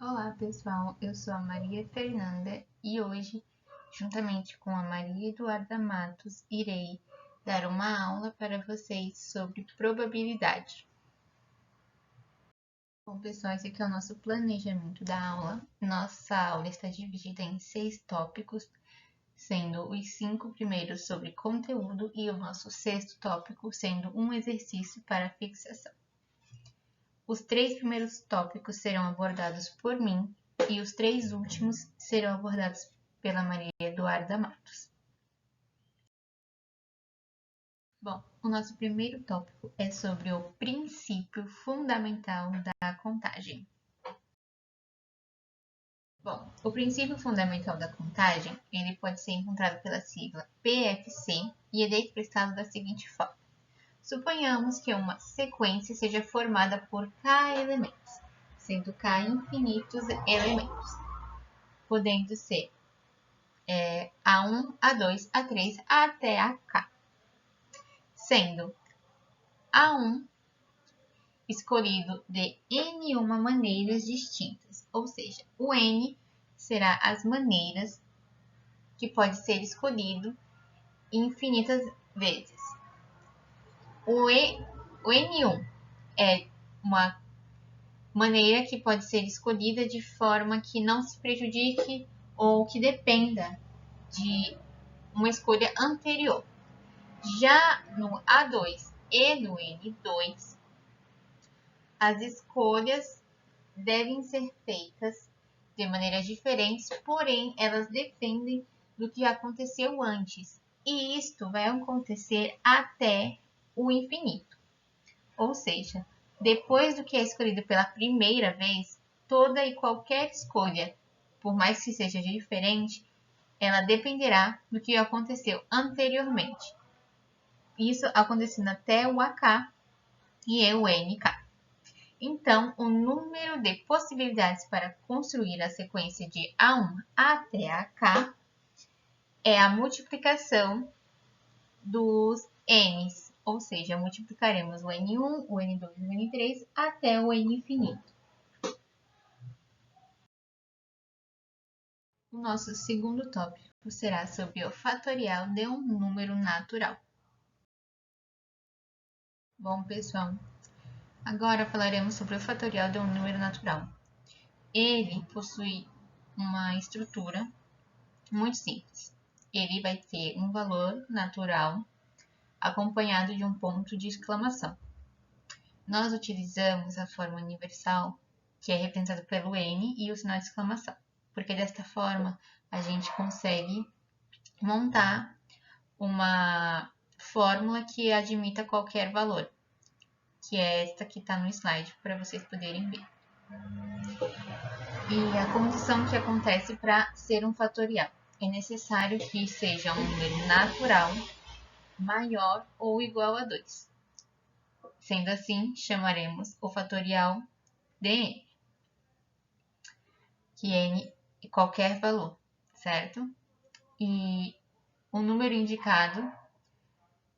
Olá pessoal, eu sou a Maria Fernanda e hoje, juntamente com a Maria Eduarda Matos, irei dar uma aula para vocês sobre probabilidade. Bom pessoal, esse aqui é o nosso planejamento da aula. Nossa aula está dividida em 6 tópicos, sendo os 5 primeiros sobre conteúdo e o nosso 6º tópico sendo um exercício para fixação. Os 3 primeiros tópicos serão abordados por mim e os 3 últimos serão abordados pela Maria Eduarda Matos. Bom, o nosso primeiro tópico é sobre o princípio fundamental da contagem. Bom, o princípio fundamental da contagem, ele pode ser encontrado pela sigla PFC e ele é expressado da seguinte forma. Suponhamos que uma sequência seja formada por k elementos, sendo k infinitos elementos, podendo ser A1, A2, A3 até a K, sendo A1 escolhido de N uma maneiras distintas, ou seja, o N será as maneiras que pode ser escolhido infinitas vezes. O N1 é uma maneira que pode ser escolhida de forma que não se prejudique ou que dependa de uma escolha anterior. Já no A2 e no N2, as escolhas devem ser feitas de maneiras diferentes, porém elas dependem do que aconteceu antes, e isto vai acontecer até o infinito. Ou seja, depois do que é escolhido pela primeira vez, toda e qualquer escolha, por mais que seja diferente, ela dependerá do que aconteceu anteriormente. Isso acontecendo até o AK e o NK. Então, o número de possibilidades para construir a sequência de A1 até AK é a multiplicação dos N's, ou seja, multiplicaremos o N1, o N2 e o N3 até o N infinito. O nosso segundo tópico será sobre o fatorial de um número natural. Bom, pessoal, agora falaremos sobre o fatorial de um número natural. Ele possui uma estrutura muito simples. Ele vai ter um valor natural acompanhado de um ponto de exclamação. Nós utilizamos a forma universal, que é representada pelo N e o sinal de exclamação, porque desta forma a gente consegue montar uma fórmula que admita qualquer valor, que é esta que está no slide para vocês poderem ver. E a condição que acontece para ser um fatorial é necessário que seja um número natural maior ou igual a 2. Sendo assim, chamaremos o fatorial de n, que n é qualquer valor, certo? E o número indicado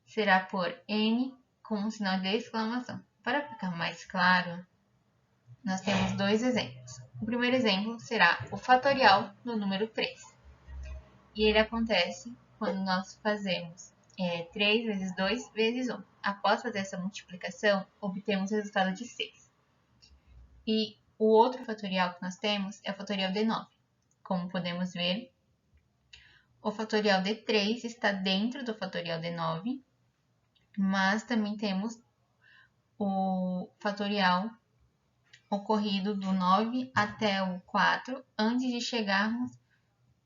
será por n com um sinal de exclamação. Para ficar mais claro, nós temos 2 exemplos. O primeiro exemplo será o fatorial do número 3. E ele acontece quando nós fazemos 3 vezes 2 vezes 1. Após fazer essa multiplicação, obtemos o resultado de 6. E o outro fatorial que nós temos é o fatorial de 9. Como podemos ver, o fatorial de 3 está dentro do fatorial de 9, mas também temos o fatorial ocorrido do 9 até o 4, antes de chegarmos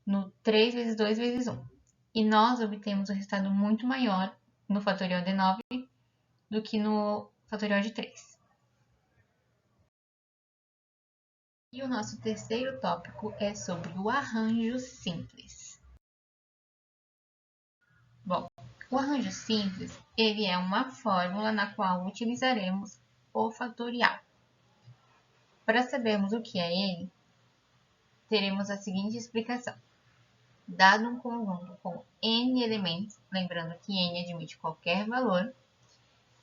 no 3 vezes 2 vezes 1. E nós obtemos um resultado muito maior no fatorial de 9 do que no fatorial de 3. E o nosso terceiro tópico é sobre o arranjo simples. Bom, o arranjo simples, ele é uma fórmula na qual utilizaremos o fatorial. Para sabermos o que é ele, teremos a seguinte explicação. Dado um conjunto com n elementos, lembrando que n admite qualquer valor,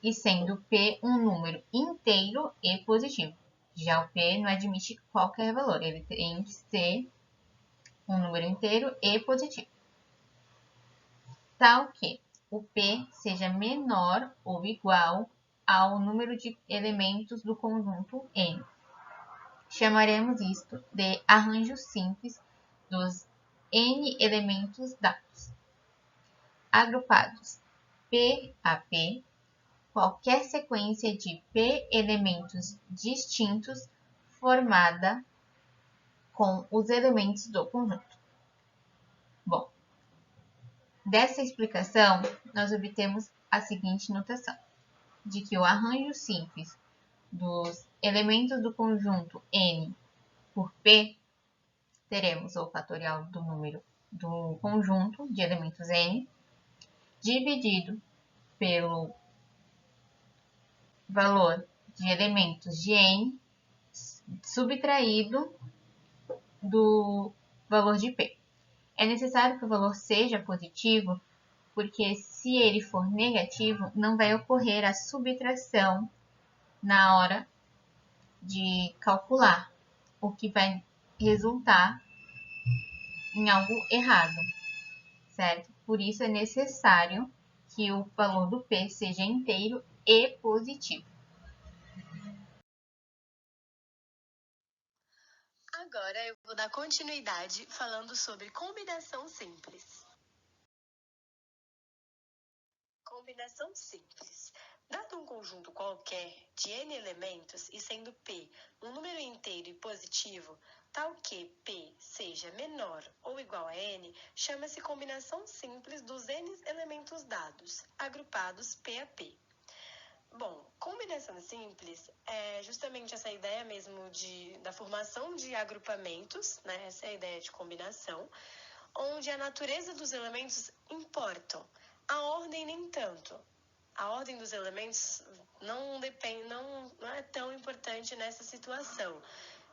e sendo P um número inteiro e positivo. Já o P não admite qualquer valor, ele tem que ser um número inteiro e positivo. Tal que o P seja menor ou igual ao número de elementos do conjunto N. Chamaremos isto de arranjo simples dos N elementos dados. Agrupados P a P, qualquer sequência de P elementos distintos formada com os elementos do conjunto. Bom, dessa explicação, nós obtemos a seguinte notação, de que o arranjo simples dos elementos do conjunto N por P, teremos o fatorial do número do conjunto de elementos N, dividido pelo valor de elementos de N, subtraído do valor de P. É necessário que o valor seja positivo, porque se ele for negativo, não vai ocorrer a subtração na hora de calcular, o que vai resultar em algo errado, certo? Por isso é necessário que o valor do P seja inteiro e positivo. Agora eu vou dar continuidade falando sobre combinação simples. Combinação simples. Dado um conjunto qualquer de n elementos e sendo P um número inteiro e positivo, tal que P seja menor ou igual a n, chama-se combinação simples dos n elementos dados, agrupados P a P. Bom, combinação simples é justamente essa ideia mesmo da formação de agrupamentos, né? Essa é a ideia de combinação, onde a natureza dos elementos importam, a ordem nem tanto. A ordem dos elementos não é tão importante nessa situação.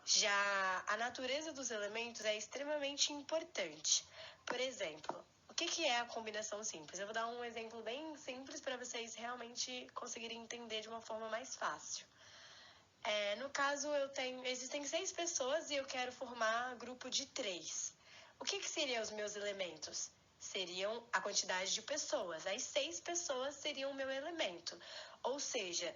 Já a natureza dos elementos é extremamente importante. Por exemplo, o que é a combinação simples? Eu vou dar um exemplo bem simples para vocês realmente conseguirem entender de uma forma mais fácil. No caso, existem 6 pessoas e eu quero formar grupo de 3. O que seriam os meus elementos? Seriam a quantidade de pessoas. As 6 pessoas seriam o meu elemento. Ou seja,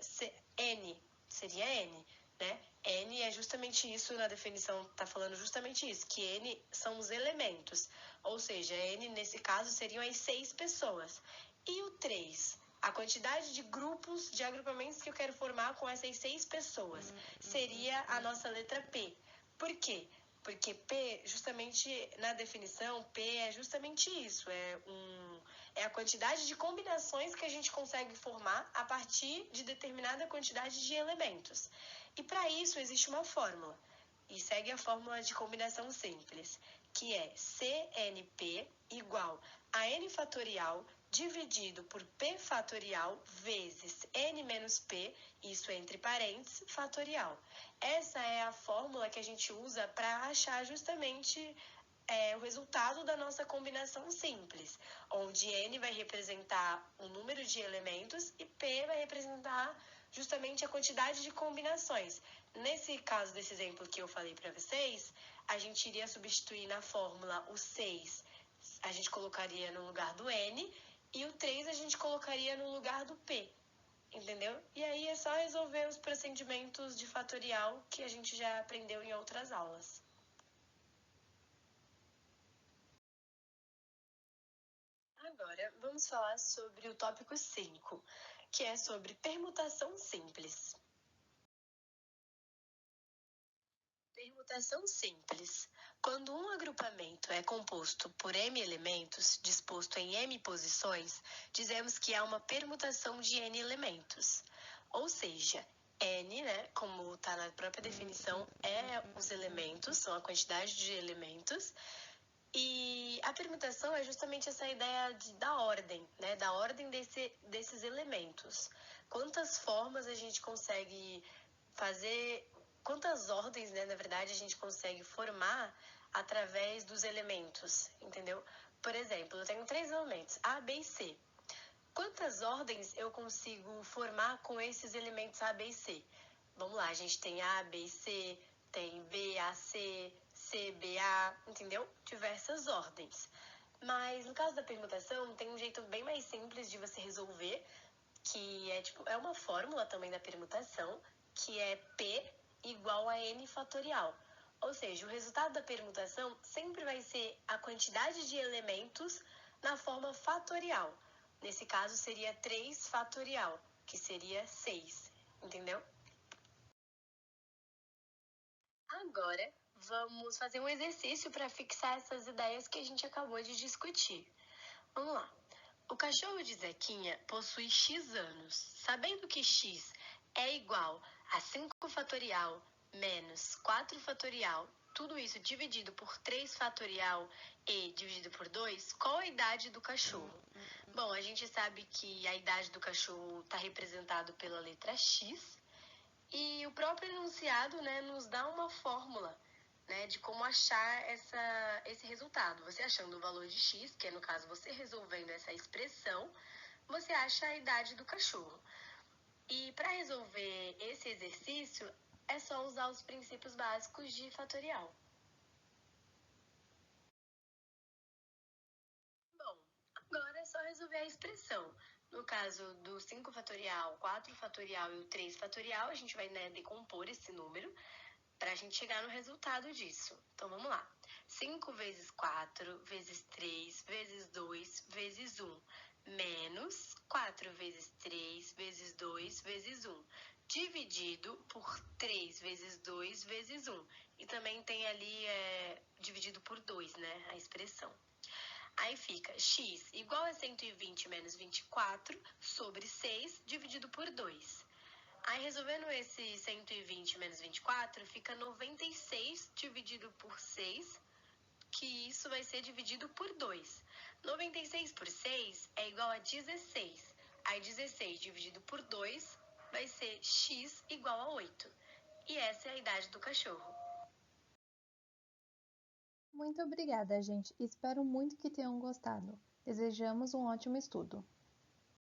N seria N, né? N é justamente isso, na definição está falando justamente isso, que N são os elementos. Ou seja, N nesse caso seriam as 6 pessoas. E o 3? A quantidade de grupos, de agrupamentos que eu quero formar com essas 6 pessoas seria a nossa letra P. Por quê? Porque P, justamente na definição, P é justamente isso, é a quantidade de combinações que a gente consegue formar a partir de determinada quantidade de elementos. E para isso existe uma fórmula, e segue a fórmula de combinação simples, que é CNP igual a N fatorial dividido por P fatorial vezes N menos P, isso entre parênteses, fatorial. Essa é a fórmula que a gente usa para achar justamente o resultado da nossa combinação simples, onde N vai representar o número de elementos e P vai representar justamente a quantidade de combinações. Nesse caso desse exemplo que eu falei para vocês, a gente iria substituir na fórmula o 6, a gente colocaria no lugar do N, e o 3 a gente colocaria no lugar do P, entendeu? E aí é só resolver os procedimentos de fatorial que a gente já aprendeu em outras aulas. Agora, vamos falar sobre o tópico 5, que é sobre permutação simples. Permutação simples. Quando um agrupamento é composto por m elementos, disposto em m posições, dizemos que há uma permutação de n elementos. Ou seja, n, né, como está na própria definição, é os elementos, são a quantidade de elementos. E a permutação é justamente essa ideia da ordem, né, da ordem desses elementos. Quantas formas a gente consegue fazer, quantas ordens, né, na verdade, a gente consegue formar através dos elementos, entendeu? Por exemplo, eu tenho 3 elementos, A, B e C. Quantas ordens eu consigo formar com esses elementos A, B e C? vamos lá, a gente tem A, B e C, tem B, A, C, C, B, A, entendeu? Diversas ordens. Mas no caso da permutação, tem um jeito bem mais simples de você resolver, que é uma fórmula também da permutação, que é P igual a N fatorial. Ou seja, o resultado da permutação sempre vai ser a quantidade de elementos na forma fatorial. Nesse caso, seria 3 fatorial, que seria 6, entendeu? Agora, vamos fazer um exercício para fixar essas ideias que a gente acabou de discutir. Vamos lá. O cachorro de Zequinha possui X anos. Sabendo que X é igual a 5 fatorial menos 4 fatorial, tudo isso dividido por 3 fatorial e dividido por 2, qual a idade do cachorro? Bom, a gente sabe que a idade do cachorro está representado pela letra X e o próprio enunciado, né, nos dá uma fórmula, né, de como achar esse resultado. Você achando o valor de X, que é no caso você resolvendo essa expressão, você acha a idade do cachorro. E para resolver esse exercício, é só usar os princípios básicos de fatorial. Bom, agora é só resolver a expressão. No caso do 5 fatorial, 4 fatorial e o 3 fatorial, a gente vai, né, decompor esse número para a gente chegar no resultado disso. Então, vamos lá. 5 vezes 4 vezes 3 vezes 2 vezes 1 menos 4 vezes 3 vezes 2 vezes 1 dividido por 3 vezes 2 vezes 1. E também tem ali dividido por 2, né, a expressão. Aí fica x igual a 120 menos 24 sobre 6 dividido por 2. Aí, resolvendo esse 120 menos 24, fica 96 dividido por 6, que isso vai ser dividido por 2. 96 por 6 é igual a 16. Aí, 16 dividido por 2 vai ser x igual a 8. E essa é a idade do cachorro. Muito obrigada, gente. Espero muito que tenham gostado. Desejamos um ótimo estudo.